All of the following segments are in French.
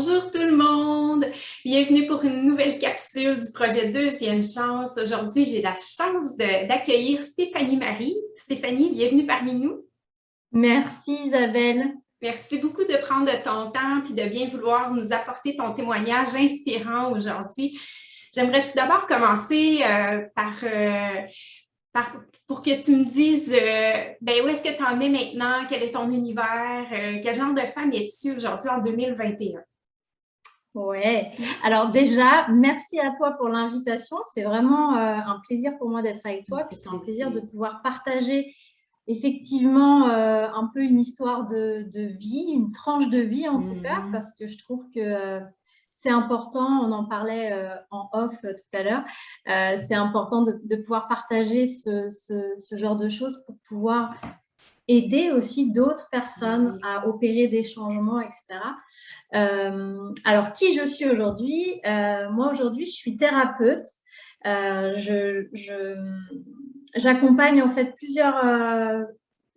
Bonjour tout le monde! Bienvenue pour une nouvelle capsule du projet Deuxième Chance. Aujourd'hui, j'ai la chance d'accueillir Stéphanie Marie. Stéphanie, bienvenue parmi nous. Merci Isabelle. Merci beaucoup de prendre ton temps et de bien vouloir nous apporter ton témoignage inspirant aujourd'hui. J'aimerais tout d'abord commencer pour que tu me dises où est-ce que tu en es maintenant, quel est ton univers, quel genre de femme es-tu aujourd'hui en 2021? Ouais, alors déjà, merci à toi pour l'invitation. C'est vraiment un plaisir pour moi d'être avec toi. Puis c'est un plaisir de pouvoir partager effectivement un peu une histoire de vie, une tranche de vie en tout cas, parce que je trouve que c'est important, on en parlait en off tout à l'heure, c'est important de pouvoir partager ce genre de choses pour pouvoir aider aussi d'autres personnes à opérer des changements, etc. Alors, qui je suis aujourd'hui? Moi, aujourd'hui, je suis thérapeute. J'accompagne en fait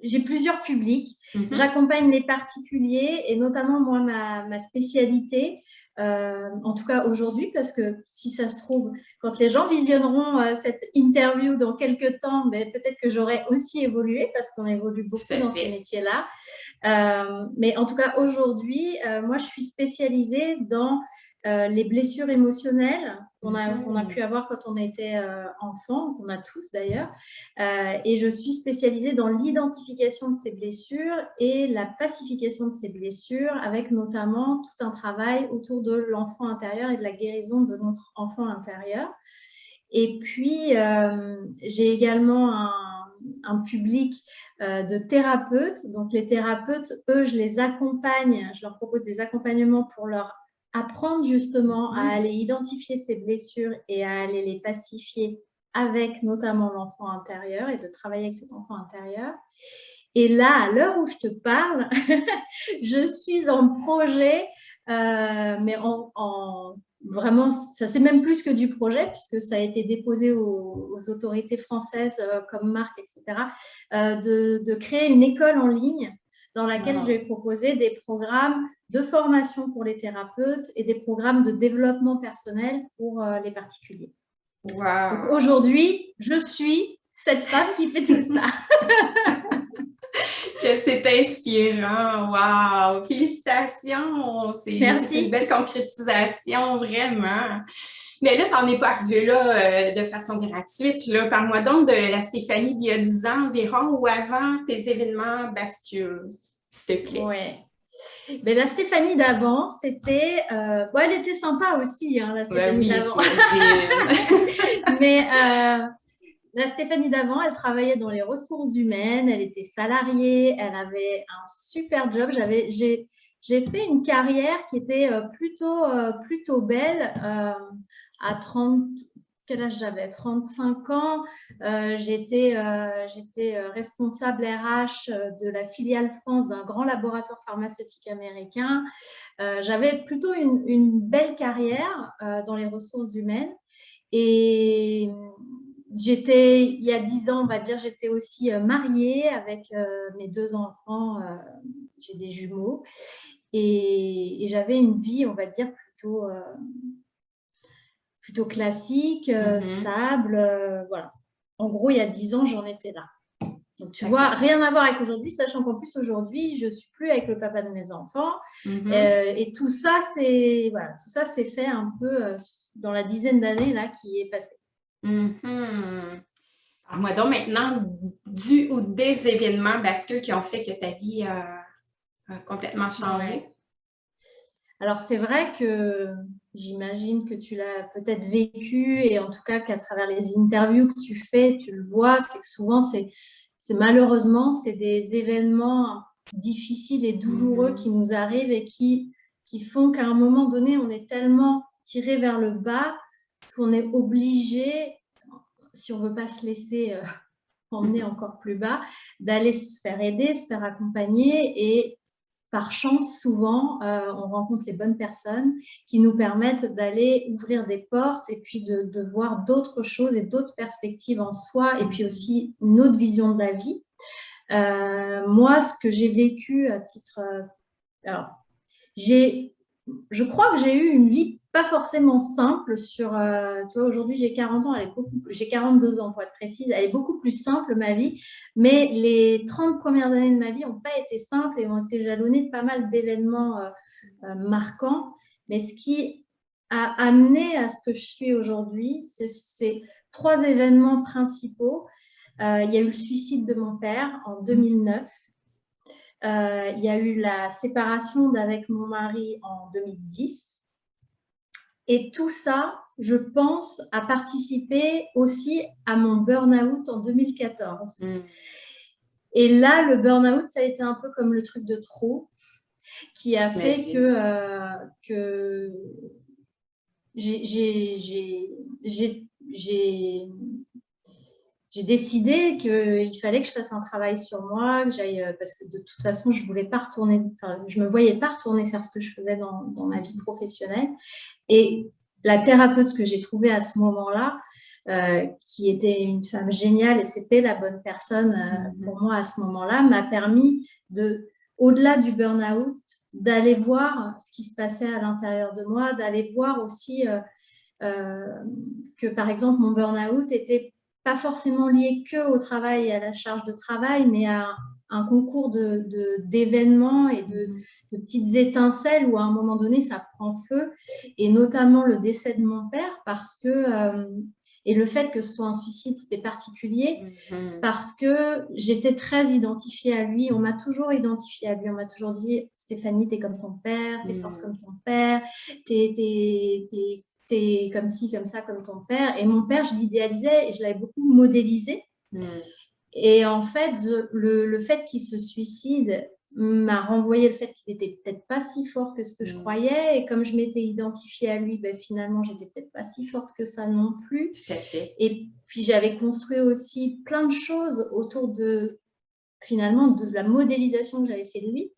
j'ai plusieurs publics. J'accompagne les particuliers et notamment moi, ma spécialité, en tout cas aujourd'hui, parce que si ça se trouve, quand les gens visionneront cette interview dans quelques temps, peut-être que j'aurai aussi évolué parce qu'on évolue beaucoup dans ces métiers-là. Mais en tout cas, aujourd'hui, moi, je suis spécialisée dans les blessures émotionnelles qu'on a pu avoir quand on était enfant, qu'on a tous d'ailleurs. Et je suis spécialisée dans l'identification de ces blessures et la pacification de ces blessures, avec notamment tout un travail autour de l'enfant intérieur et de la guérison de notre enfant intérieur. Et puis, j'ai également un public de thérapeutes. Donc, les thérapeutes, eux, je les accompagne, je leur propose des accompagnements pour leur apprendre justement à aller identifier ces blessures et à aller les pacifier avec notamment l'enfant intérieur et de travailler avec cet enfant intérieur. Et là, à l'heure où je te parle, je suis en projet, mais vraiment, c'est même plus que du projet, puisque ça a été déposé aux autorités françaises comme marque, etc., de créer une école en ligne dans laquelle je vais proposer des programmes de formation pour les thérapeutes et des programmes de développement personnel pour les particuliers. Wow. Donc aujourd'hui, je suis cette femme qui fait tout ça. Que c'est inspirant. Wow! Félicitations! C'est une belle concrétisation, vraiment. Mais là, tu n'en es pas arrivée là de façon gratuite. Parle-moi donc de la Stéphanie d'il y a 10 ans environ ou avant tes événements basculent, s'il te plaît. Ouais. Mais la Stéphanie d'avant, c'était... elle était sympa aussi, hein, la Stéphanie d'avant. Mais la Stéphanie d'avant, elle travaillait dans les ressources humaines, elle était salariée, elle avait un super job. J'ai fait une carrière qui était plutôt belle. À 30, quel âge j'avais? 35 ans. J'étais responsable RH de la filiale France d'un grand laboratoire pharmaceutique américain. J'avais plutôt une belle carrière dans les ressources humaines. Et il y a 10 ans, on va dire, j'étais aussi mariée avec mes 2 enfants. J'ai des jumeaux. Et j'avais une vie, on va dire, plutôt classique, stable. Voilà. En gros, il y a 10 ans, j'en étais là. Donc, tu vois, rien à voir avec aujourd'hui, sachant qu'en plus, aujourd'hui, je ne suis plus avec le papa de mes enfants. Et tout ça, c'est fait un peu dans la dizaine d'années là qui est passée. Moi donc maintenant, du ou des événements bascules qui ont fait que ta vie a complètement changé? Ouais. Alors, c'est vrai que j'imagine que tu l'as peut-être vécu et en tout cas qu'à travers les interviews que tu fais, tu le vois, c'est que souvent, malheureusement, c'est des événements difficiles et douloureux qui nous arrivent et qui font qu'à un moment donné, on est tellement tiré vers le bas qu'on est obligé, si on ne veut pas se laisser emmener encore plus bas, d'aller se faire aider, se faire accompagner et par chance, souvent, on rencontre les bonnes personnes qui nous permettent d'aller ouvrir des portes et puis de voir d'autres choses et d'autres perspectives en soi et puis aussi une autre vision de la vie. Moi, ce que j'ai vécu à titre... alors, j'ai je crois que j'ai eu une vie pas forcément simple sur, tu vois, aujourd'hui j'ai 40 ans, j'ai 42 ans pour être précise, elle est beaucoup plus simple ma vie, mais les 30 premières années de ma vie n'ont pas été simples et ont été jalonnées de pas mal d'événements marquants. Mais ce qui a amené à ce que je suis aujourd'hui, c'est 3 événements principaux. Il y a eu le suicide de mon père en 2009. Il y a eu la séparation d'avec mon mari en 2010. Et tout ça, je pense, a participé aussi à mon burn-out en 2014. Et là, le burn-out, ça a été un peu comme le truc de trop qui a fait que j'ai décidé qu'il fallait que je fasse un travail sur moi, que j'aille, parce que de toute façon, je voulais pas retourner, je me voyais pas retourner faire ce que je faisais dans ma vie professionnelle. Et la thérapeute que j'ai trouvée à ce moment-là, qui était une femme géniale et c'était la bonne personne pour moi à ce moment-là, m'a permis au-delà du burn-out, d'aller voir ce qui se passait à l'intérieur de moi, d'aller voir aussi que, par exemple, mon burn-out était pas forcément lié que au travail et à la charge de travail, mais à un concours d'événements et de petites étincelles où à un moment donné, ça prend feu, et notamment le décès de mon père, parce que, et le fait que ce soit un suicide, c'était particulier, parce que j'étais très identifiée à lui. On m'a toujours identifiée à lui. On m'a toujours dit, Stéphanie, t'es comme ton père, t'es forte comme ton père, t'es comme ci, comme ça, comme ton père. Et mon père, je l'idéalisais et je l'avais beaucoup modélisé. Et en fait, le fait qu'il se suicide m'a renvoyé le fait qu'il n'était peut-être pas si fort que ce que je croyais. Et comme je m'étais identifiée à lui, ben, finalement, j'étais peut-être pas si forte que ça non plus. Tout à fait. Et puis, j'avais construit aussi plein de choses autour finalement, de la modélisation que j'avais fait de lui.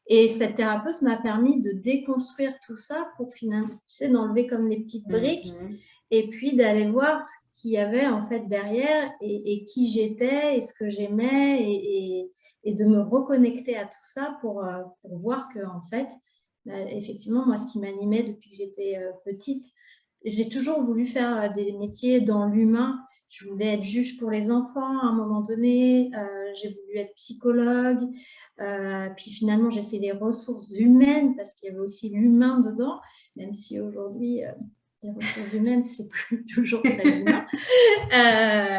Et cette thérapeute m'a permis de déconstruire tout ça pour finalement, tu sais, d'enlever comme les petites briques et puis d'aller voir ce qu'il y avait en fait derrière et qui j'étais et ce que j'aimais et de me reconnecter à tout ça pour voir que en fait, effectivement, moi, ce qui m'animait depuis que j'étais petite, j'ai toujours voulu faire des métiers dans l'humain. Je voulais être juge pour les enfants à un moment donné. J'ai voulu être psychologue. Puis finalement, j'ai fait les ressources humaines parce qu'il y avait aussi l'humain dedans, même si aujourd'hui, les ressources humaines, c'est plus toujours très humain.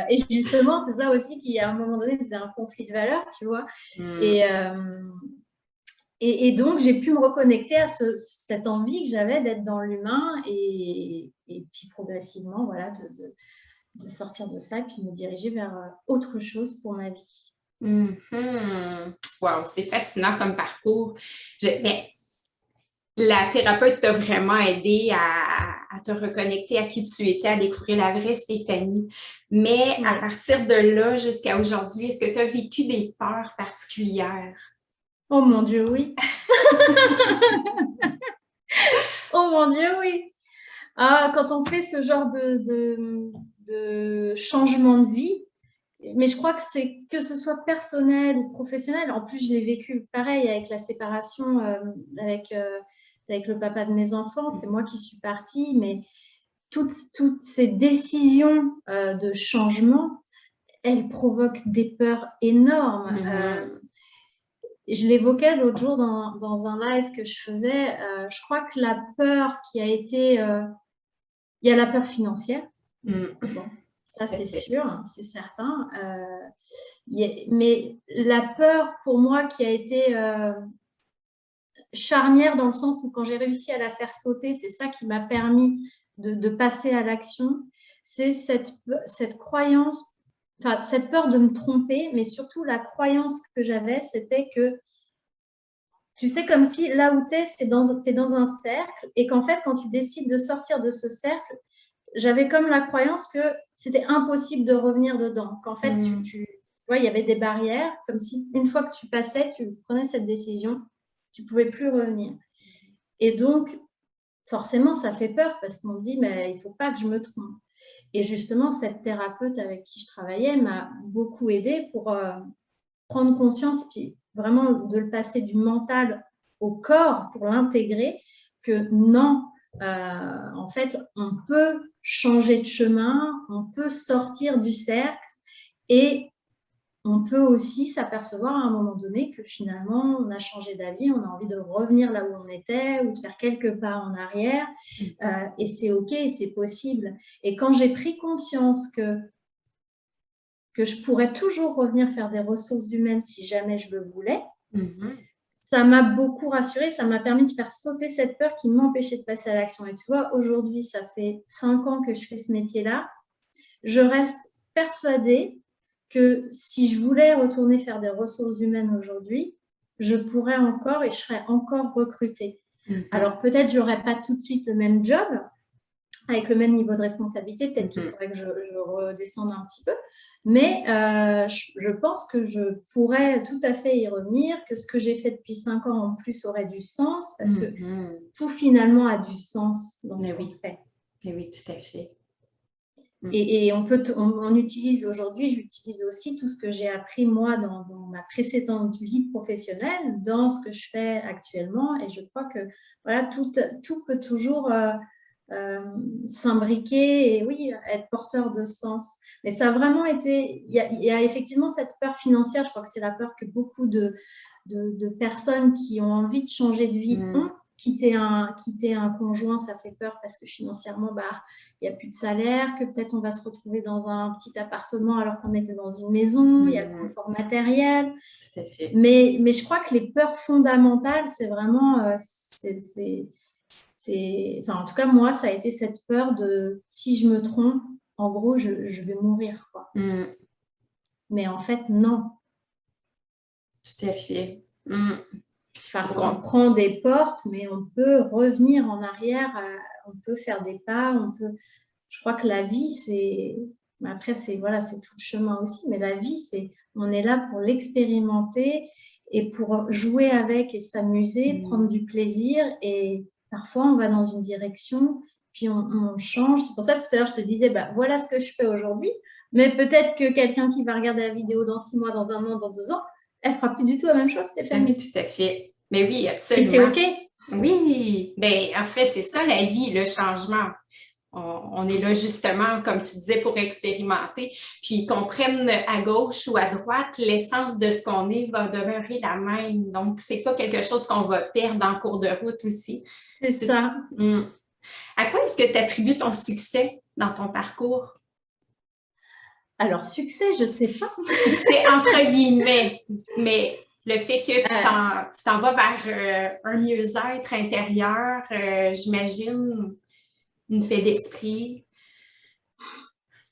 Et justement, c'est ça aussi qui, à un moment donné, faisait un conflit de valeurs, tu vois. Et donc, j'ai pu me reconnecter à cette envie que j'avais d'être dans l'humain et puis progressivement, voilà, de sortir de ça et puis de me diriger vers autre chose pour ma vie. Wow, c'est fascinant comme parcours. Mais la thérapeute t'a vraiment aidé à te reconnecter à qui tu étais, à découvrir la vraie Stéphanie. Mais à partir de là jusqu'à aujourd'hui, est-ce que tu as vécu des peurs particulières? Oh mon Dieu, oui. Oh mon Dieu, oui. Quand on fait ce genre de changement de vie, mais je crois que ce soit personnel ou professionnel. En plus, je l'ai vécu pareil avec la séparation avec le papa de mes enfants. C'est moi qui suis partie, mais toutes ces décisions de changement, elles provoquent des peurs énormes. Je l'évoquais l'autre jour dans un live que je faisais. Je crois que la peur qui a été... il y a la peur financière. Bon, ça, c'est sûr, c'est certain. Mais la peur, pour moi, qui a été charnière dans le sens où quand j'ai réussi à la faire sauter, c'est ça qui m'a permis de passer à l'action, c'est cette croyance, enfin, cette peur de me tromper, mais surtout la croyance que j'avais, c'était que, tu sais, comme si là où tu es, t'es dans un cercle et qu'en fait, quand tu décides de sortir de ce cercle, j'avais comme la croyance que c'était impossible de revenir dedans. Qu'en fait, tu vois, il y avait des barrières, comme si une fois que tu passais, tu prenais cette décision, tu ne pouvais plus revenir. Et donc, forcément, ça fait peur parce qu'on se dit, mais il ne faut pas que je me trompe. Et justement, cette thérapeute avec qui je travaillais m'a beaucoup aidée pour prendre conscience, puis vraiment de le passer du mental au corps pour l'intégrer, que non, en fait, on peut changer de chemin, on peut sortir du cercle et on peut aussi s'apercevoir à un moment donné que finalement, on a changé d'avis, on a envie de revenir là où on était ou de faire quelques pas en arrière. Et c'est OK, c'est possible. Et quand j'ai pris conscience que je pourrais toujours revenir faire des ressources humaines si jamais je le voulais, ça m'a beaucoup rassurée, ça m'a permis de faire sauter cette peur qui m'empêchait de passer à l'action. Et tu vois, aujourd'hui, ça fait 5 ans que je fais ce métier-là. Je reste persuadée que si je voulais retourner faire des ressources humaines aujourd'hui, je pourrais encore et je serais encore recrutée. Alors peut-être je n'aurais pas tout de suite le même job, avec le même niveau de responsabilité, peut-être qu'il faudrait que je redescende un petit peu, mais je pense que je pourrais tout à fait y revenir, que ce que j'ai fait depuis 5 ans en plus aurait du sens, parce que tout finalement a du sens dans ce qu'on fait. Mais oui, tout à fait. Et on utilise aujourd'hui, j'utilise aussi tout ce que j'ai appris moi dans ma précédente vie professionnelle, dans ce que je fais actuellement. Et je crois que voilà, tout peut toujours s'imbriquer et oui, être porteur de sens. Mais ça a vraiment été, il y a effectivement cette peur financière, je crois que c'est la peur que beaucoup de personnes qui ont envie de changer de vie ont. Quitter un conjoint, ça fait peur parce que financièrement, il n'y a plus de salaire, que peut-être on va se retrouver dans un petit appartement alors qu'on était dans une maison, il y a le confort matériel. Mais je crois que les peurs fondamentales, c'est vraiment, enfin, en tout cas, moi, ça a été cette peur de si je me trompe, en gros, je vais mourir, quoi. Mais en fait, non. Tout à fait. Parce qu'on prend des portes, mais on peut revenir en arrière, on peut faire des pas, je crois que la vie, c'est... Après, c'est tout le chemin aussi, mais la vie, on est là pour l'expérimenter et pour jouer avec et s'amuser, prendre du plaisir. Et parfois, on va dans une direction, puis on change. C'est pour ça que tout à l'heure, je te disais, voilà ce que je fais aujourd'hui, mais peut-être que quelqu'un qui va regarder la vidéo dans 6 mois, dans 1 an, dans 2 ans, elle fera plus du tout la même chose, Stéphanie. Oui, tout à fait. Mais oui, absolument. Et c'est OK. Oui, bien, en fait, c'est ça la vie, le changement. On est là justement, comme tu disais, pour expérimenter. Puis qu'on prenne à gauche ou à droite, l'essence de ce qu'on est va demeurer la même. Donc, c'est pas quelque chose qu'on va perdre en cours de route aussi. C'est ça. À quoi est-ce que tu attribues ton succès dans ton parcours? Alors, succès, je ne sais pas. Succès entre guillemets, mais le fait que tu t'en vas vers un mieux-être intérieur, j'imagine, une paix d'esprit. Je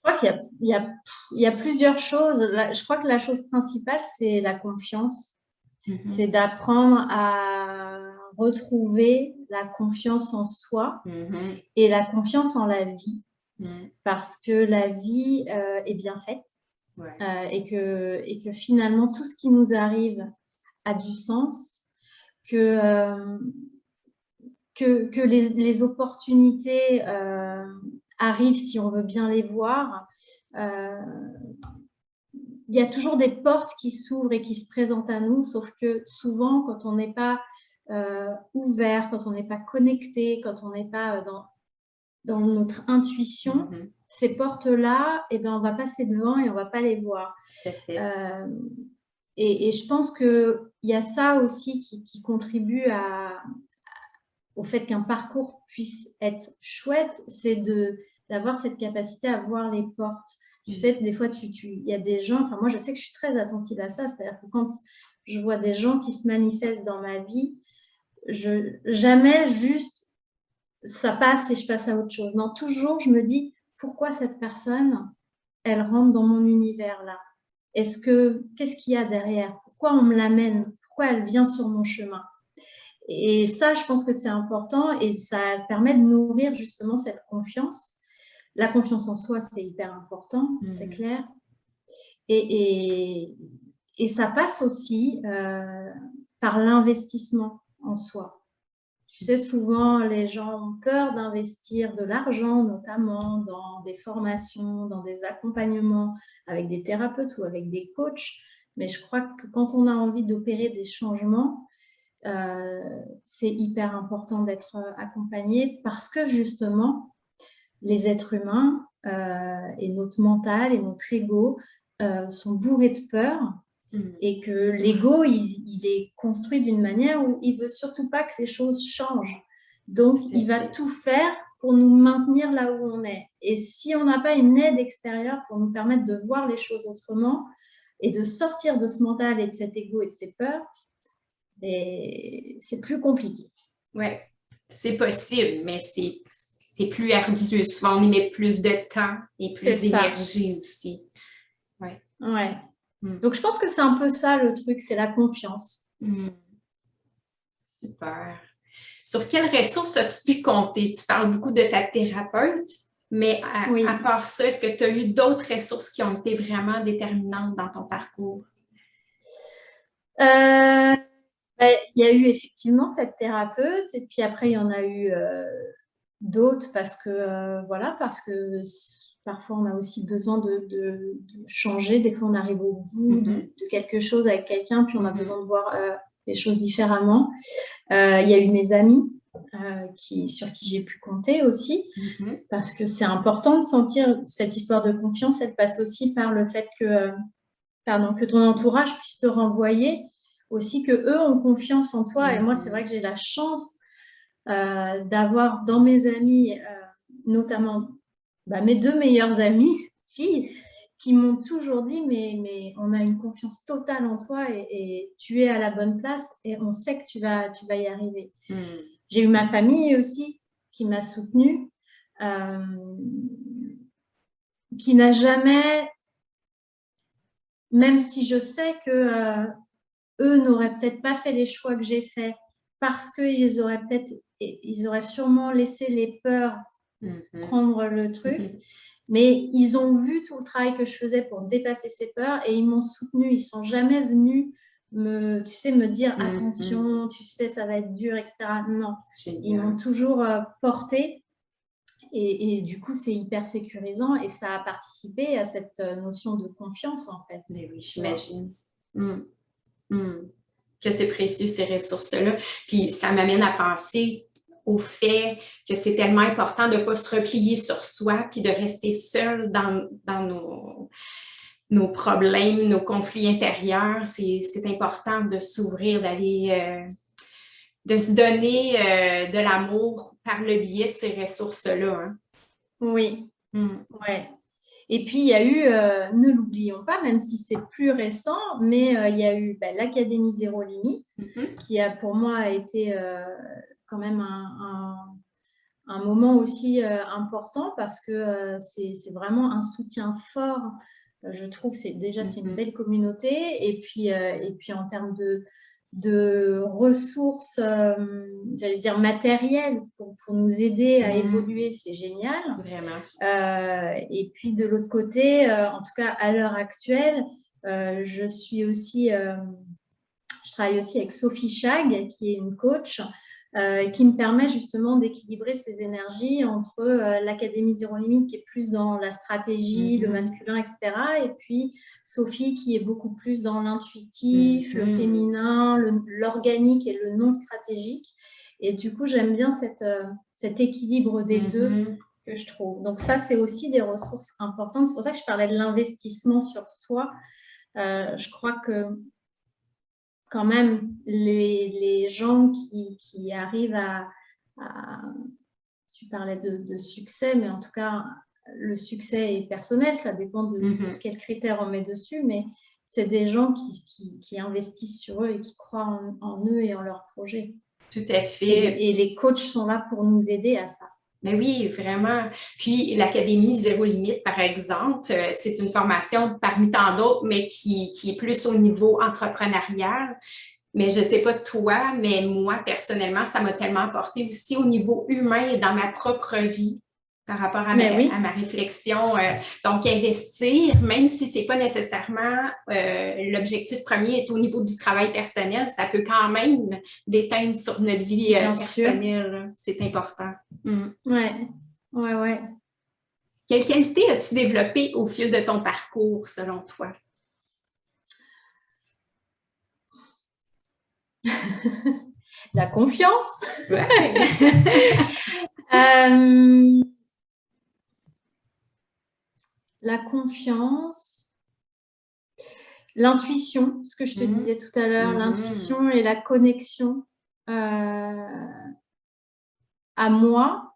crois qu'il y a plusieurs choses. Je crois que la chose principale, c'est la confiance. C'est d'apprendre à retrouver la confiance en soi et la confiance en la vie. Parce que la vie est bien faite et que finalement, tout ce qui nous arrive a du sens, que les opportunités arrivent si on veut bien les voir. Il y a toujours des portes qui s'ouvrent et qui se présentent à nous, sauf que souvent, quand on n'est pas ouvert, quand on n'est pas connecté, quand on n'est pas dans notre intuition, ces portes-là, on va passer devant et on ne va pas les voir. Et je pense qu'il y a ça aussi qui contribue au fait qu'un parcours puisse être chouette, c'est d'avoir cette capacité à voir les portes. Tu sais, des fois, il y a des gens, enfin moi je sais que je suis très attentive à ça, c'est-à-dire que quand je vois des gens qui se manifestent dans ma vie, jamais juste ça passe et je passe à autre chose. Non, toujours je me dis, pourquoi cette personne, elle rentre dans mon univers là? Qu'est-ce qu'il y a derrière? Pourquoi on me l'amène? Pourquoi elle vient sur mon chemin? Et ça, je pense que c'est important et ça permet de nourrir justement cette confiance. La confiance en soi, c'est hyper important, c'est clair. Et ça passe aussi par l'investissement en soi. Tu sais, souvent, les gens ont peur d'investir de l'argent, notamment dans des formations, dans des accompagnements avec des thérapeutes ou avec des coachs. Mais je crois que quand on a envie d'opérer des changements, c'est hyper important d'être accompagné parce que justement, les êtres humains et notre mental et notre ego sont bourrés de peur et que l'ego, il est construit d'une manière où il veut surtout pas que les choses changent. Donc, il va tout faire pour nous maintenir là où on est. Et si on n'a pas une aide extérieure pour nous permettre de voir les choses autrement et de sortir de ce mental et de cet ego et de ces peurs, c'est plus compliqué. Oui, c'est possible, mais c'est plus ardu. Souvent, on y met plus de temps et plus d'énergie aussi. Ouais. Donc, je pense que c'est un peu ça le truc, c'est la confiance. Super. Sur quelles ressources as-tu pu compter? Tu parles beaucoup de ta thérapeute, mais à part ça, est-ce que tu as eu d'autres ressources qui ont été vraiment déterminantes dans ton parcours? Il y a eu effectivement cette thérapeute et puis après, il y en a eu d'autres parce que parfois, on a aussi besoin de changer. Des fois, on arrive au bout de quelque chose avec quelqu'un, puis on a besoin de voir les choses différemment. Il y a eu mes amis sur qui j'ai pu compter aussi, parce que c'est important de sentir cette histoire de confiance. Elle passe aussi par le fait que ton entourage puisse te renvoyer aussi, que eux ont confiance en toi. Et moi, c'est vrai que j'ai la chance d'avoir dans mes amis, notamment mes 2 meilleures amies, filles, qui m'ont toujours dit mais on a une confiance totale en toi et tu es à la bonne place et on sait que tu vas y arriver. J'ai eu ma famille aussi qui m'a soutenue, qui n'a jamais, même si je sais que eux n'auraient peut-être pas fait les choix que j'ai faits parce qu'ils auraient sûrement laissé les peurs prendre le truc. Mais ils ont vu tout le travail que je faisais pour dépasser ces peurs et ils m'ont soutenue. Ils ne sont jamais venus me dire attention, tu sais, ça va être dur, etc. Non, ils m'ont toujours portée. Et du coup, c'est hyper sécurisant et ça a participé à cette notion de confiance, en fait. Mais oui, j'imagine. Que c'est précieux, ces ressources-là. Puis ça m'amène à penser au fait que c'est tellement important de ne pas se replier sur soi puis de rester seul dans nos problèmes, nos conflits intérieurs. C'est important de s'ouvrir, d'aller, de se donner de l'amour par le biais de ces ressources-là. Hein. Oui, ouais. Et puis, il y a eu, ne l'oublions pas, même si c'est plus récent, mais il y a eu l'Académie Zéro Limite, qui a pour moi été quand même un moment aussi important parce que c'est vraiment un soutien fort. Je trouve c'est une belle communauté. Et puis en termes de ressources, j'allais dire matérielles, pour nous aider à évoluer, c'est génial. Vraiment. Et puis de l'autre côté, en tout cas à l'heure actuelle, je travaille aussi avec Sophie Chag, qui est une coach, qui me permet justement d'équilibrer ces énergies entre l'Académie Zéro Limite, qui est plus dans la stratégie, le masculin, etc. Et puis Sophie, qui est beaucoup plus dans l'intuitif, le féminin, l'organique et le non stratégique. Et du coup, j'aime bien cet équilibre des deux que je trouve. Donc ça, c'est aussi des ressources importantes. C'est pour ça que je parlais de l'investissement sur soi. Je crois que quand même, les gens qui arrivent tu parlais de succès, mais en tout cas, le succès est personnel, ça dépend de quels critères on met dessus, mais c'est des gens qui investissent sur eux et qui croient en eux et en leurs projets. Tout à fait. Et les coachs sont là pour nous aider à ça. Mais oui, vraiment. Puis l'Académie Zéro Limite, par exemple, c'est une formation parmi tant d'autres, mais qui est plus au niveau entrepreneurial. Mais je ne sais pas toi, mais moi, personnellement, ça m'a tellement apporté aussi au niveau humain et dans ma propre vie par rapport à ma réflexion. Donc, investir, même si ce n'est pas nécessairement l'objectif premier est au niveau du travail personnel, ça peut quand même déteindre sur notre vie personnelle. C'est important. Ouais. Quelle qualité as-tu développée au fil de ton parcours, selon toi? La confiance. Ouais. La confiance. L'intuition, ce que je te disais tout à l'heure, l'intuition et la connexion à moi,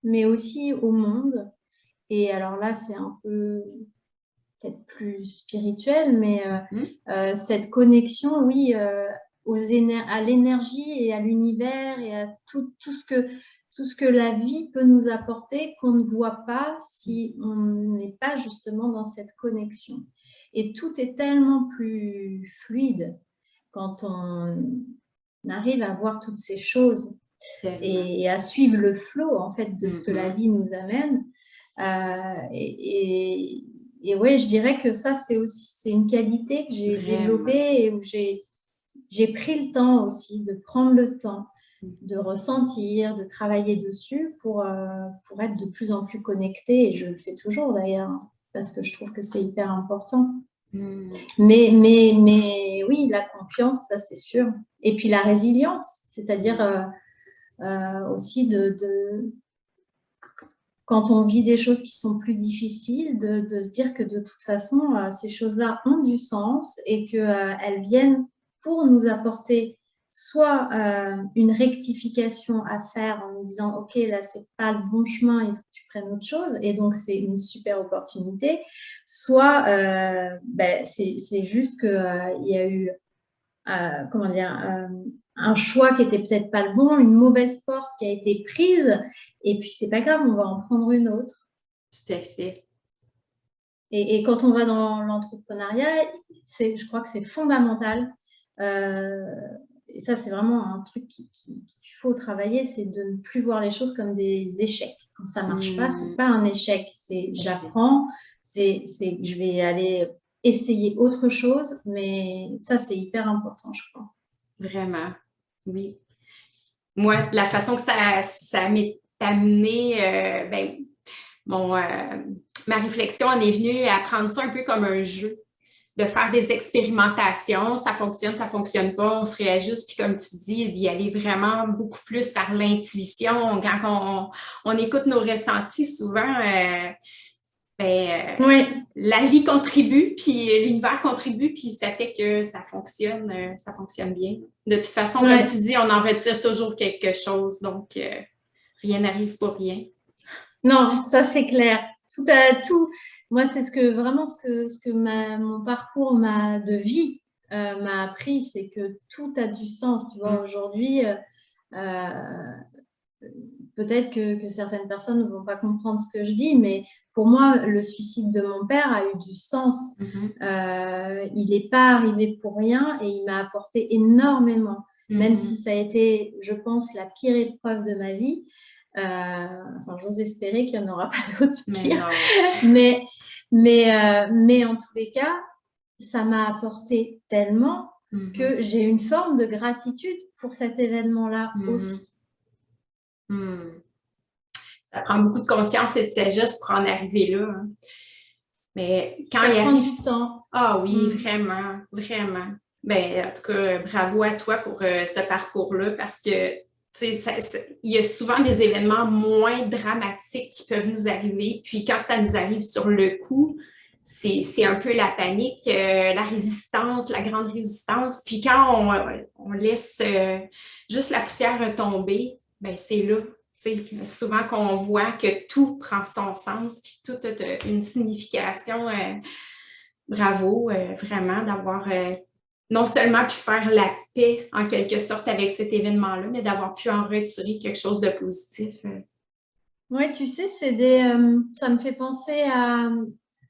mais aussi au monde. Et alors là, c'est un peu peut-être plus spirituel, mais cette connexion, oui, à l'énergie et à l'univers et à tout ce que la vie peut nous apporter qu'on ne voit pas si on n'est pas justement dans cette connexion. Et tout est tellement plus fluide quand on arrive à voir toutes ces choses et à suivre le flot en fait de ce que la vie nous amène. Et ouais, je dirais que ça, c'est une qualité que j'ai développée et où j'ai pris le temps aussi de prendre le temps de ressentir, de travailler dessus pour être de plus en plus connectée. Et je le fais toujours d'ailleurs, parce que je trouve que c'est hyper important. Mais oui, la confiance, ça c'est sûr. Et puis la résilience, c'est-à-dire aussi quand on vit des choses qui sont plus difficiles, de se dire que de toute façon, ces choses-là ont du sens et qu'elles viennent pour nous apporter soit une rectification à faire en nous disant « Ok, là, c'est pas le bon chemin, il faut que tu prennes autre chose. » Et donc, c'est une super opportunité. Soit c'est juste qu'il y a eu comment dire, un choix qui était peut-être pas le bon, une mauvaise porte qui a été prise, et puis c'est pas grave, on va en prendre une autre. Tout à fait. Et quand on va dans l'entrepreneuriat, je crois que c'est fondamental. Et ça, c'est vraiment un truc qu'il faut travailler, c'est de ne plus voir les choses comme des échecs. Quand ça marche pas, c'est pas un échec. C'est j'apprends, je vais aller essayer autre chose, mais ça, c'est hyper important, je crois. Vraiment, oui. Moi, la façon que ça m'est amené, ma réflexion en est venue à prendre ça un peu comme un jeu, de faire des expérimentations, ça fonctionne pas, on se réajuste, puis comme tu dis, d'y aller vraiment beaucoup plus par l'intuition. Quand on écoute nos ressentis, souvent, oui. La vie contribue, puis l'univers contribue, puis ça fait que ça fonctionne bien. De toute façon, comme tu dis, on en retire toujours quelque chose, donc rien n'arrive pour rien. Non, ça c'est clair. Tout. Moi, c'est ce que mon parcours de vie m'a appris, c'est que tout a du sens. Tu vois, aujourd'hui, peut-être que certaines personnes ne vont pas comprendre ce que je dis, mais pour moi, le suicide de mon père a eu du sens. Il n'est pas arrivé pour rien et il m'a apporté énormément, même si ça a été, je pense, la pire épreuve de ma vie. Enfin, j'ose espérer qu'il n'y en aura pas d'autres pires. Mais en tous les cas, ça m'a apporté tellement que j'ai une forme de gratitude pour cet événement-là aussi. Ça prend beaucoup de conscience et de sagesse pour en arriver là. Hein. Mais quand ça il prend arrive... du temps. Ah oui, vraiment, vraiment. Ben, en tout cas, bravo à toi pour ce parcours-là parce que il y a souvent des événements moins dramatiques qui peuvent nous arriver. Puis quand ça nous arrive sur le coup, c'est un peu la panique, la résistance, la grande résistance. Puis quand on laisse juste la poussière retomber, ben c'est là. Souvent qu'on voit que tout prend son sens, puis tout a une signification. Bravo, vraiment, d'avoir non seulement pu faire la paix, en quelque sorte, avec cet événement-là, mais d'avoir pu en retirer quelque chose de positif. Oui, tu sais, ça me fait penser à...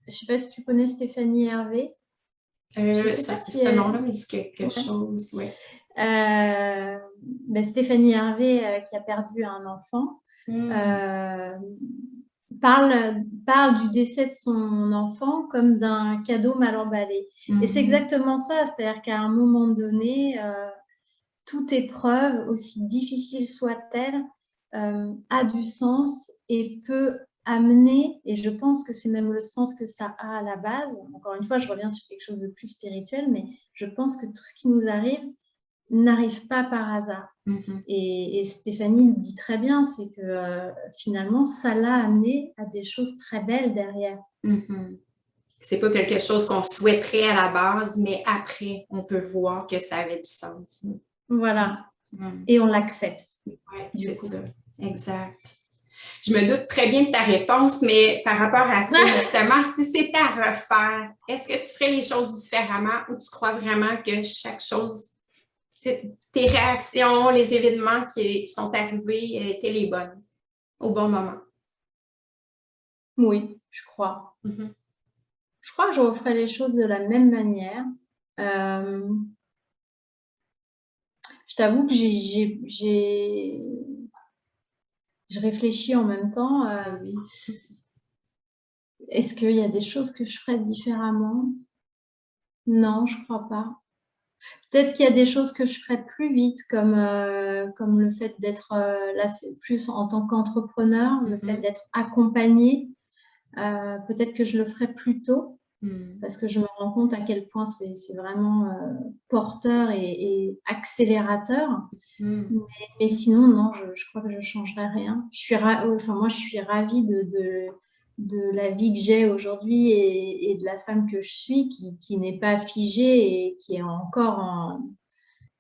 Je ne sais pas si tu connais Stéphanie Hervé. Ce nom-là me dit quelque chose, oui. Stéphanie Hervé, qui a perdu un enfant, parle du décès de son enfant comme d'un cadeau mal emballé. Et c'est exactement ça, c'est-à-dire qu'à un moment donné, toute épreuve, aussi difficile soit-elle, a du sens et peut amener, et je pense que c'est même le sens que ça a à la base, encore une fois, je reviens sur quelque chose de plus spirituel, mais je pense que tout ce qui nous arrive n'arrive pas par hasard. Et Stéphanie le dit très bien, c'est que finalement, ça l'a amené à des choses très belles derrière. C'est pas quelque chose qu'on souhaiterait à la base, mais après, on peut voir que ça avait du sens. Voilà. Et on l'accepte. Oui, c'est ça. Exact. Je me doute très bien de ta réponse, mais par rapport à ça, justement, si c'était à refaire, est-ce que tu ferais les choses différemment ou tu crois vraiment que chaque chose, tes réactions, les événements qui sont arrivés étaient les bonnes au bon moment? Oui, je crois. Je crois que je referais les choses de la même manière. Je t'avoue que je réfléchis en même temps. Est-ce qu'il y a des choses que je ferais différemment? Non, je crois pas. Peut-être qu'il y a des choses que je ferais plus vite, comme le fait d'être, là c'est plus en tant qu'entrepreneur, le fait d'être accompagnée. Peut-être que je le ferais plus tôt, parce que je me rends compte à quel point c'est vraiment porteur et accélérateur. Mais sinon, non, je crois que je ne changerais rien. Moi, je suis ravie de la vie que j'ai aujourd'hui et de la femme que je suis, qui n'est pas figée et qui est encore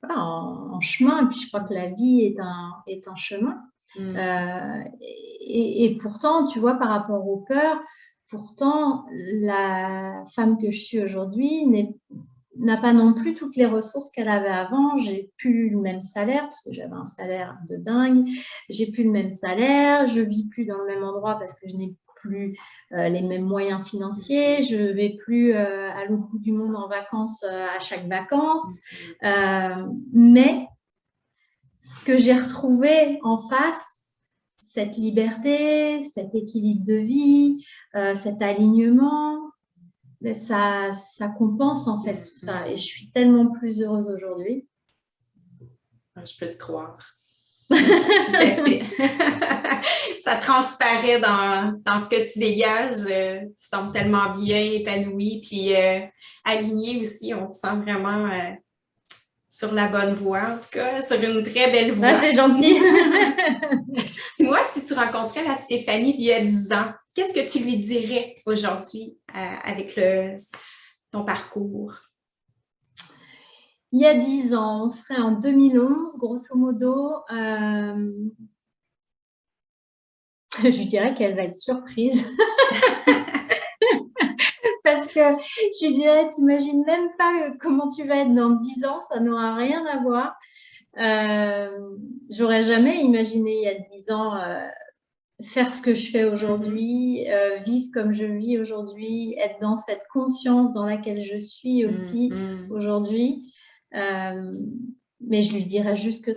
en chemin. Et puis, je crois que la vie est un chemin. Et pourtant, tu vois, par rapport aux peurs, pourtant, la femme que je suis aujourd'hui n'a pas non plus toutes les ressources qu'elle avait avant. J'ai plus le même salaire, parce que j'avais un salaire de dingue. J'ai plus le même salaire, je vis plus dans le même endroit parce que je n'ai plus les mêmes moyens financiers. Je vais plus à l'autre bout du monde en vacances à chaque vacances. Mais ce que j'ai retrouvé en face, cette liberté, cet équilibre de vie, cet alignement, ça compense en fait tout ça. Et je suis tellement plus heureuse aujourd'hui. Je peux te croire. Tout à fait. Ça transparaît dans ce que tu dégages. Tu sembles tellement bien épanouie, puis alignée aussi. On te sent vraiment sur la bonne voie, en tout cas, sur une très belle voie. Ah, c'est gentil. Moi, si tu rencontrais la Stéphanie d'il y a 10 ans, qu'est-ce que tu lui dirais aujourd'hui avec ton parcours? Il y a 10 ans, on serait en 2011, grosso modo. Je dirais qu'elle va être surprise. Parce que je dirais, t'imagines même pas comment tu vas être dans 10 ans, ça n'aura rien à voir. J'aurais jamais imaginé il y a 10 ans faire ce que je fais aujourd'hui, vivre comme je vis aujourd'hui, être dans cette conscience dans laquelle je suis aussi aujourd'hui. Mais je lui dirais juste que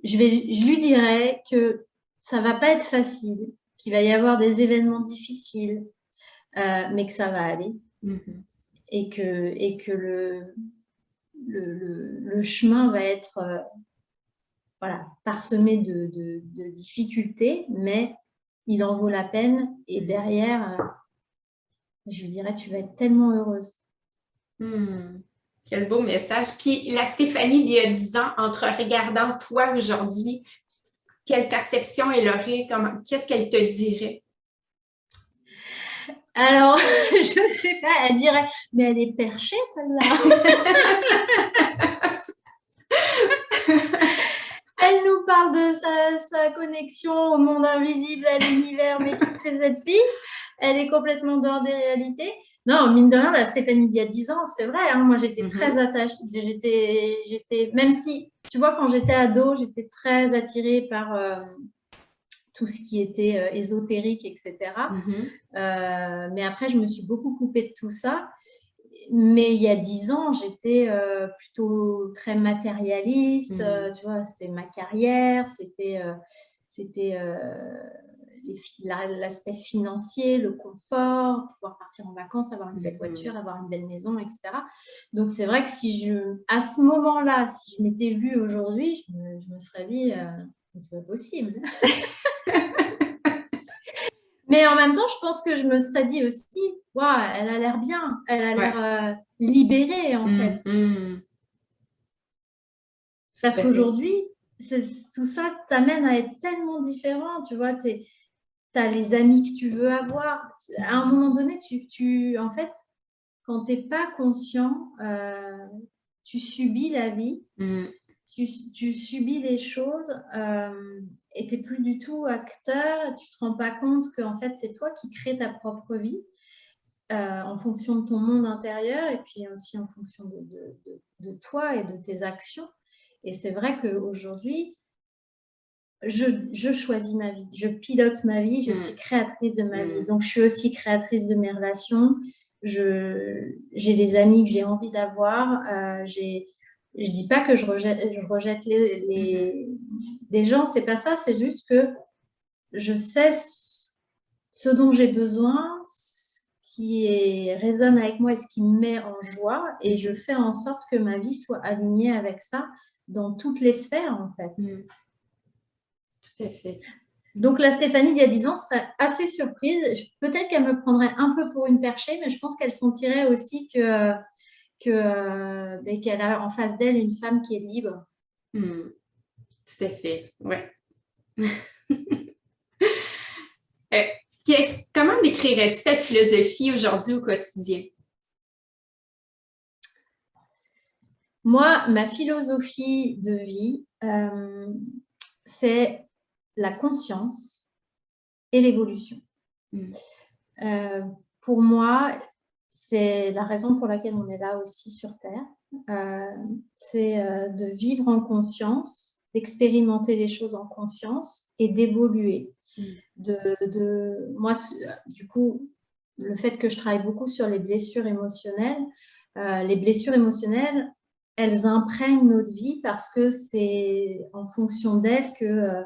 je lui dirais que ça va pas être facile, qu'il va y avoir des événements difficiles, mais que ça va aller. Et que le chemin va être parsemé de difficultés, mais il en vaut la peine. Et derrière, je lui dirais, tu vas être tellement heureuse. Quel beau message. Puis la Stéphanie d'il y a 10 ans, en te regardant toi aujourd'hui, quelle perception elle aurait? Qu'est-ce qu'elle te dirait? Alors, je ne sais pas, elle dirait, mais elle est perchée celle-là. Elle nous parle de sa connexion au monde invisible, à l'univers, mais qui c'est cette fille? Elle est complètement dehors des réalités. Non, mine de rien, la Stéphanie d'il y a 10 ans, c'est vrai, hein, moi j'étais très attachée, même si, tu vois, quand j'étais ado, j'étais très attirée par tout ce qui était ésotérique, etc. Mais après, je me suis beaucoup coupée de tout ça. Mais il y a 10 ans, j'étais plutôt très matérialiste. Tu vois, c'était ma carrière, c'était l'aspect financier, le confort, pouvoir partir en vacances, avoir une belle voiture, avoir une belle maison, etc. Donc, c'est vrai que à ce moment-là, si je m'étais vue aujourd'hui, je me serais dit, c'est pas possible. Mais en même temps, je pense que je me serais dit aussi, waouh, elle a l'air bien, elle a l'air libérée en fait. Parce qu'aujourd'hui, tout ça t'amène à être tellement différent, tu vois, tu as les amis que tu veux avoir. À un moment donné, en fait, quand tu n'es pas conscient, tu subis la vie, tu subis les choses et tu n'es plus du tout acteur. Tu ne te rends pas compte que en fait, c'est toi qui crées ta propre vie en fonction de ton monde intérieur et puis aussi en fonction de toi et de tes actions. Et c'est vrai qu'aujourd'hui, je choisis ma vie, je pilote ma vie, je suis créatrice de ma vie. Donc, je suis aussi créatrice de mes relations. J'ai des amis que j'ai envie d'avoir. Je dis pas que je rejette des gens, c'est pas ça. C'est juste que je sais ce dont j'ai besoin, ce qui résonne avec moi et ce qui me met en joie. Et je fais en sorte que ma vie soit alignée avec ça dans toutes les sphères, en fait. Tout à fait. Donc, la Stéphanie d'il y a 10 ans serait assez surprise. Peut-être qu'elle me prendrait un peu pour une perchée, mais je pense qu'elle sentirait aussi qu'elle a en face d'elle une femme qui est libre. Tout à fait, ouais. Comment décrirais-tu ta philosophie aujourd'hui au quotidien? Moi, ma philosophie de vie, c'est la conscience et l'évolution. Pour moi, c'est la raison pour laquelle on est là aussi sur Terre. C'est de vivre en conscience, d'expérimenter les choses en conscience et d'évoluer. Moi, du coup, le fait que je travaille beaucoup sur les blessures émotionnelles, elles imprègnent notre vie parce que c'est en fonction d'elles que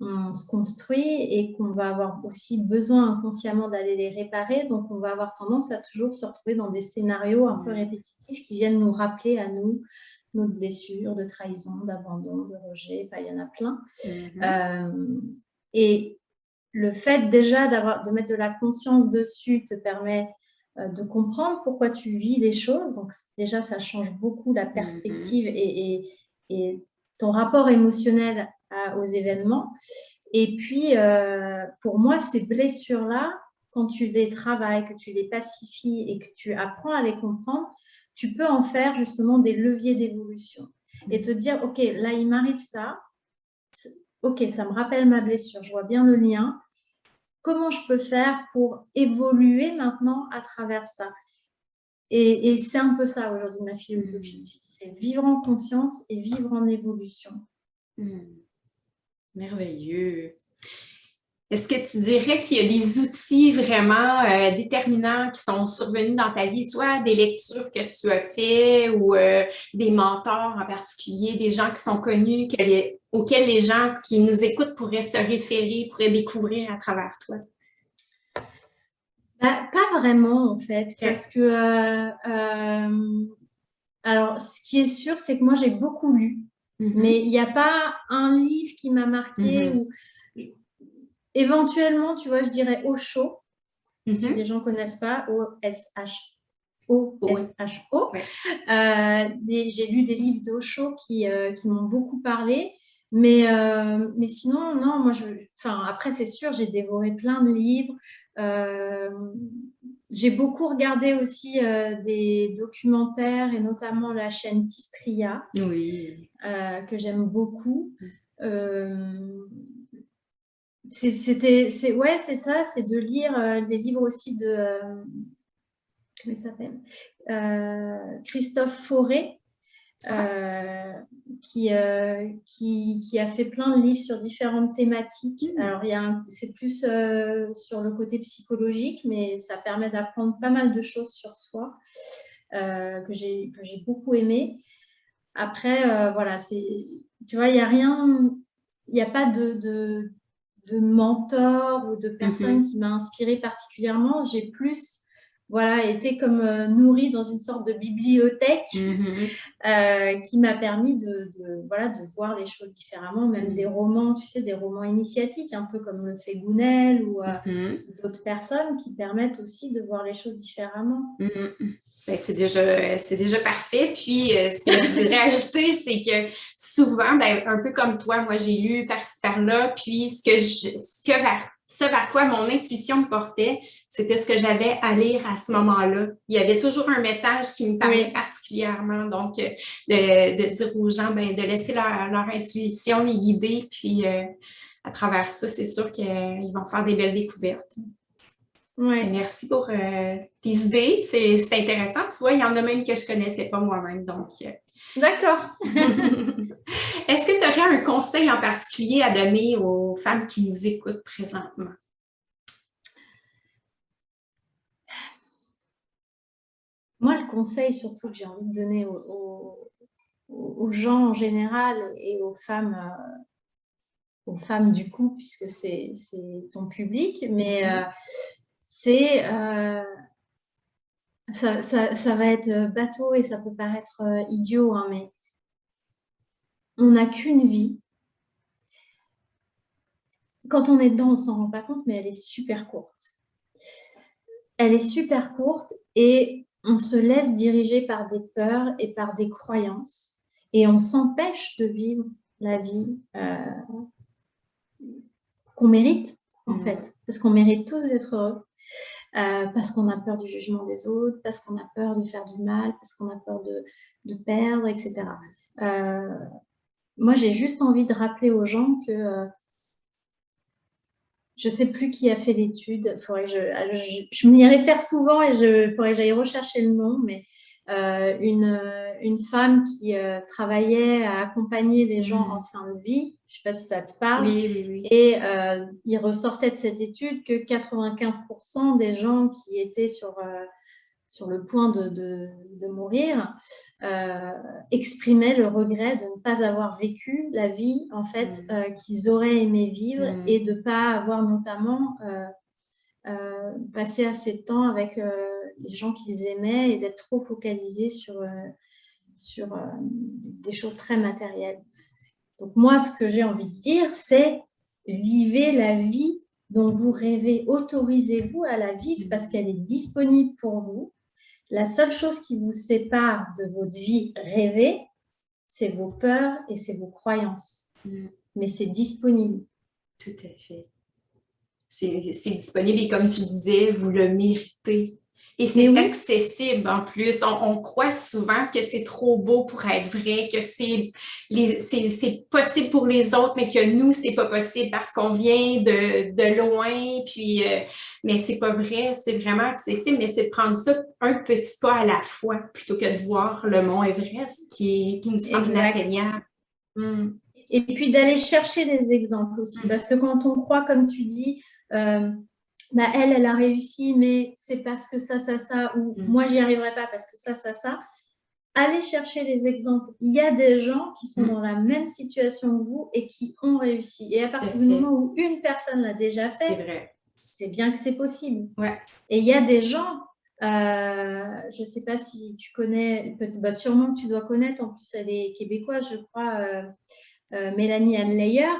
on se construit et qu'on va avoir aussi besoin inconsciemment d'aller les réparer. Donc, on va avoir tendance à toujours se retrouver dans des scénarios un peu répétitifs qui viennent nous rappeler à nous notre blessure de trahison, d'abandon, de rejet. Enfin, il y en a plein. Et le fait déjà de mettre de la conscience dessus te permet de comprendre pourquoi tu vis les choses. Donc, déjà, ça change beaucoup la perspective et ton rapport émotionnel aux événements. Et puis, pour moi, ces blessures-là, quand tu les travailles, que tu les pacifies et que tu apprends à les comprendre, tu peux en faire justement des leviers d'évolution et te dire, OK, là, il m'arrive ça. OK, ça me rappelle ma blessure. Je vois bien le lien. Comment je peux faire pour évoluer maintenant à travers ça? Et c'est un peu ça aujourd'hui ma philosophie. C'est vivre en conscience et vivre en évolution. Merveilleux. Est-ce que tu dirais qu'il y a des outils vraiment déterminants qui sont survenus dans ta vie, soit des lectures que tu as faites ou des mentors en particulier, des gens qui sont connus, auxquels les gens qui nous écoutent pourraient se référer, pourraient découvrir à travers toi? Pas vraiment, en fait, parce que alors, ce qui est sûr, c'est que moi, j'ai beaucoup lu, mais il n'y a pas un livre qui m'a marqué ou éventuellement, tu vois, je dirais Osho, si les gens ne connaissent pas, O-S-H-O. J'ai lu des livres d'Osho qui m'ont beaucoup parlé. Mais sinon, non, moi, après, c'est sûr, j'ai dévoré plein de livres. J'ai beaucoup regardé aussi des documentaires et notamment la chaîne Tistria, que j'aime beaucoup. C'est ça, c'est de lire des livres aussi de comment il s'appelle, Christophe Fauré, qui a fait plein de livres sur différentes thématiques. Alors, c'est plus sur le côté psychologique, mais ça permet d'apprendre pas mal de choses sur soi que j'ai beaucoup aimé. Après, voilà, tu vois, il n'y a rien, il n'y a pas de mentor ou de personne qui m'a inspirée particulièrement. J'ai plus été comme nourrie dans une sorte de bibliothèque qui m'a permis de voir les choses différemment, même des romans, tu sais, des romans initiatiques, un peu comme le fait Gounel ou d'autres personnes qui permettent aussi de voir les choses différemment. Ben, c'est déjà parfait. Puis, ce que je voudrais ajouter, c'est que souvent, ben, un peu comme toi, moi, j'ai lu par-ci, par-là, puis ce vers quoi mon intuition me portait, c'était ce que j'avais à lire à ce moment-là. Il y avait toujours un message qui me parlait particulièrement. Donc, de dire aux gens, ben, de laisser leur intuition les guider, puis à travers ça, c'est sûr qu'ils vont faire des belles découvertes. Ouais. Merci pour tes idées. C'est intéressant. Tu vois, il y en a même que je ne connaissais pas moi-même. Donc, d'accord. Est-ce que tu aurais un conseil en particulier à donner aux femmes qui nous écoutent présentement? Moi, le conseil surtout que j'ai envie de donner aux gens en général et aux femmes du coup, puisque c'est ton public, mais ça va être bateau et ça peut paraître idiot, hein, mais on n'a qu'une vie. Quand on est dedans, on ne s'en rend pas compte, mais elle est super courte. Elle est super courte et on se laisse diriger par des peurs et par des croyances et on s'empêche de vivre la vie qu'on mérite, en fait, parce qu'on mérite tous d'être heureux. Parce qu'on a peur du jugement des autres, parce qu'on a peur de faire du mal, parce qu'on a peur de perdre, etc. Moi, j'ai juste envie de rappeler aux gens que je ne sais plus qui a fait l'étude, je m'y réfère souvent et il faudrait que j'aille rechercher le nom, mais une femme qui travaillait à accompagner les gens en fin de vie, je ne sais pas si ça te parle, oui. Et il ressortait de cette étude que 95% des gens qui étaient sur le point de mourir exprimaient le regret de ne pas avoir vécu la vie en fait qu'ils auraient aimé vivre et de ne pas avoir notamment passé assez de temps avec les gens qu'ils aimaient et d'être trop focalisés sur des choses très matérielles. Donc moi, ce que j'ai envie de dire, c'est vivez la vie dont vous rêvez, autorisez-vous à la vivre parce qu'elle est disponible pour vous. La seule chose qui vous sépare de votre vie rêvée, c'est vos peurs et c'est vos croyances. Mais c'est disponible. Tout à fait. C'est disponible et comme tu disais, vous le méritez. Et c'est accessible en plus. On croit souvent que c'est trop beau pour être vrai, que c'est possible pour les autres, mais que nous, c'est pas possible parce qu'on vient de loin. Puis, mais c'est pas vrai, c'est vraiment accessible, mais c'est de prendre ça un petit pas à la fois plutôt que de voir le mont Everest qui nous semble inatteignable. Et puis d'aller chercher des exemples aussi, parce que quand on croit, comme tu dis, elle a réussi, mais c'est parce que ça, ou moi, j'y arriverai pas parce que ça. Allez chercher des exemples. Il y a des gens qui sont dans la même situation que vous et qui ont réussi. Et à partir du moment où une personne l'a déjà fait, c'est bien que c'est possible. Ouais. Et il y a des gens, je ne sais pas si tu connais, sûrement que tu dois connaître, en plus elle est québécoise, je crois, Mélanie Ann Layer.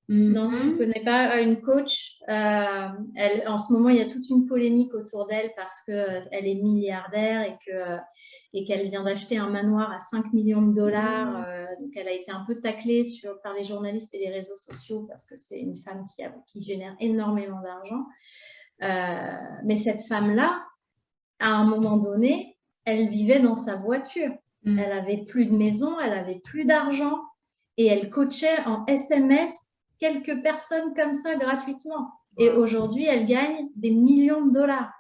Non, tu ne connais pas une coach. En ce moment, il y a toute une polémique autour d'elle parce qu'elle est milliardaire et qu'elle vient d'acheter un manoir à 5 millions de dollars. Donc, elle a été un peu taclée par les journalistes et les réseaux sociaux parce que c'est une femme qui génère énormément d'argent. Mais cette femme-là, à un moment donné, elle vivait dans sa voiture. Elle n'avait plus de maison, elle n'avait plus d'argent et elle coachait en SMS quelques personnes comme ça gratuitement. Et aujourd'hui, elle gagne des millions de dollars.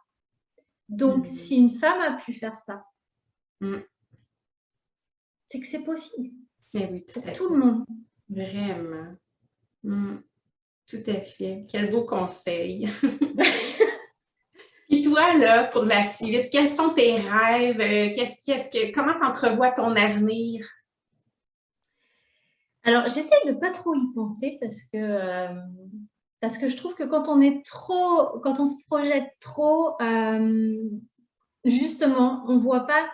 Donc, si une femme a pu faire ça, c'est que c'est possible. Oui, pour tout le monde. Vraiment. Tout à fait. Quel beau conseil. Et toi, là, pour la suite, quels sont tes rêves? Comment tu entrevois ton avenir? Alors, j'essaie de ne pas trop y penser parce que je trouve que quand on se projette trop, justement, on ne voit pas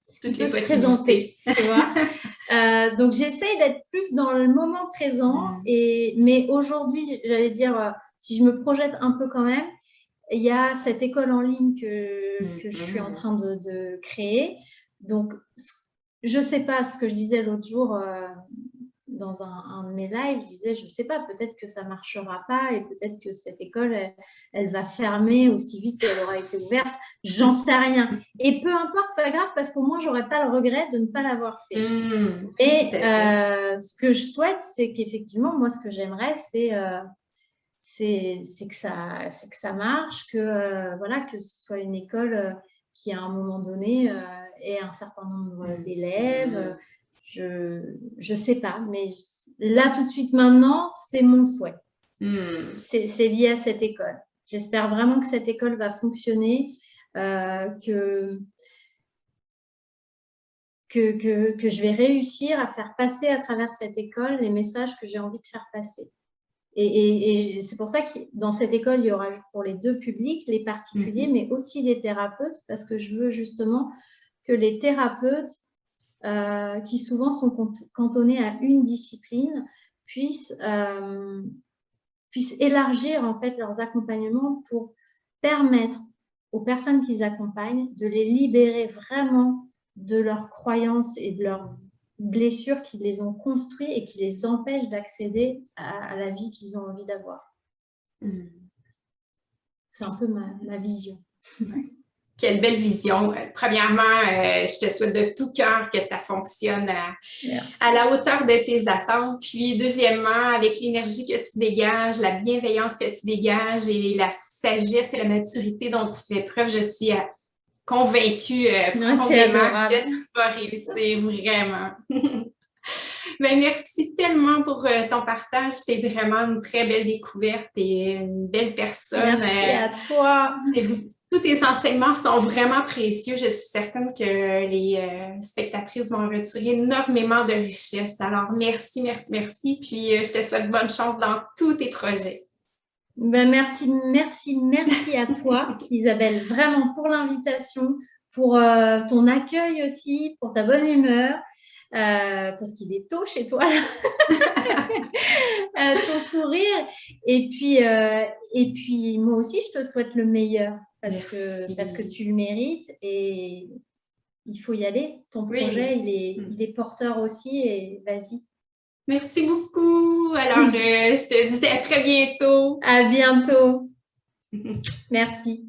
ce qui peut se présenter, tu vois. Donc, j'essaie d'être plus dans le moment présent. Mais aujourd'hui, j'allais dire, si je me projette un peu quand même, il y a cette école en ligne que je suis en train de créer. Donc, je ne sais pas, ce que je disais l'autre jour dans un de mes lives, je disais, je ne sais pas, peut-être que ça ne marchera pas et peut-être que cette école, elle va fermer aussi vite qu'elle aura été ouverte. J'en sais rien. Et peu importe, ce n'est pas grave parce qu'au moins, je n'aurai pas le regret de ne pas l'avoir fait. Et ce que je souhaite, c'est qu'effectivement, moi, ce que j'aimerais, c'est que ça marche, voilà, que ce soit une école qui, à un moment donné, ait un certain nombre d'élèves. Je sais pas, mais là, tout de suite, maintenant, c'est mon souhait. C'est lié à cette école. J'espère vraiment que cette école va fonctionner, que je vais réussir à faire passer à travers cette école les messages que j'ai envie de faire passer. Et c'est pour ça que dans cette école, il y aura pour les deux publics, les particuliers, mais aussi les thérapeutes, parce que je veux justement que les thérapeutes, qui souvent sont cantonnés à une discipline, puissent élargir en fait leurs accompagnements pour permettre aux personnes qu'ils accompagnent de les libérer vraiment de leurs croyances et de leurs blessures qui les ont construits et qui les empêchent d'accéder à la vie qu'ils ont envie d'avoir. C'est un peu ma vision. Quelle belle vision. Premièrement, je te souhaite de tout cœur que ça fonctionne à la hauteur de tes attentes. Puis deuxièmement, avec l'énergie que tu dégages, la bienveillance que tu dégages et la sagesse et la maturité dont tu fais preuve, je suis convaincue profondément que tu vas réussir vraiment. Ben, merci tellement pour ton partage. C'était vraiment une très belle découverte et une belle personne. Merci à toi. Tous tes enseignements sont vraiment précieux. Je suis certaine que les spectatrices vont en retirer énormément de richesse. Alors, merci, merci, merci. Puis, je te souhaite bonne chance dans tous tes projets. Ben, merci à toi, Isabelle, vraiment pour l'invitation, pour ton accueil aussi, pour ta bonne humeur. Parce qu'il est tôt chez toi, ton sourire. Et puis, moi aussi, je te souhaite le meilleur parce que tu le mérites et il faut y aller. Ton projet, il est porteur aussi et vas-y. Merci beaucoup. Alors, je te dis à très bientôt. À bientôt. Merci.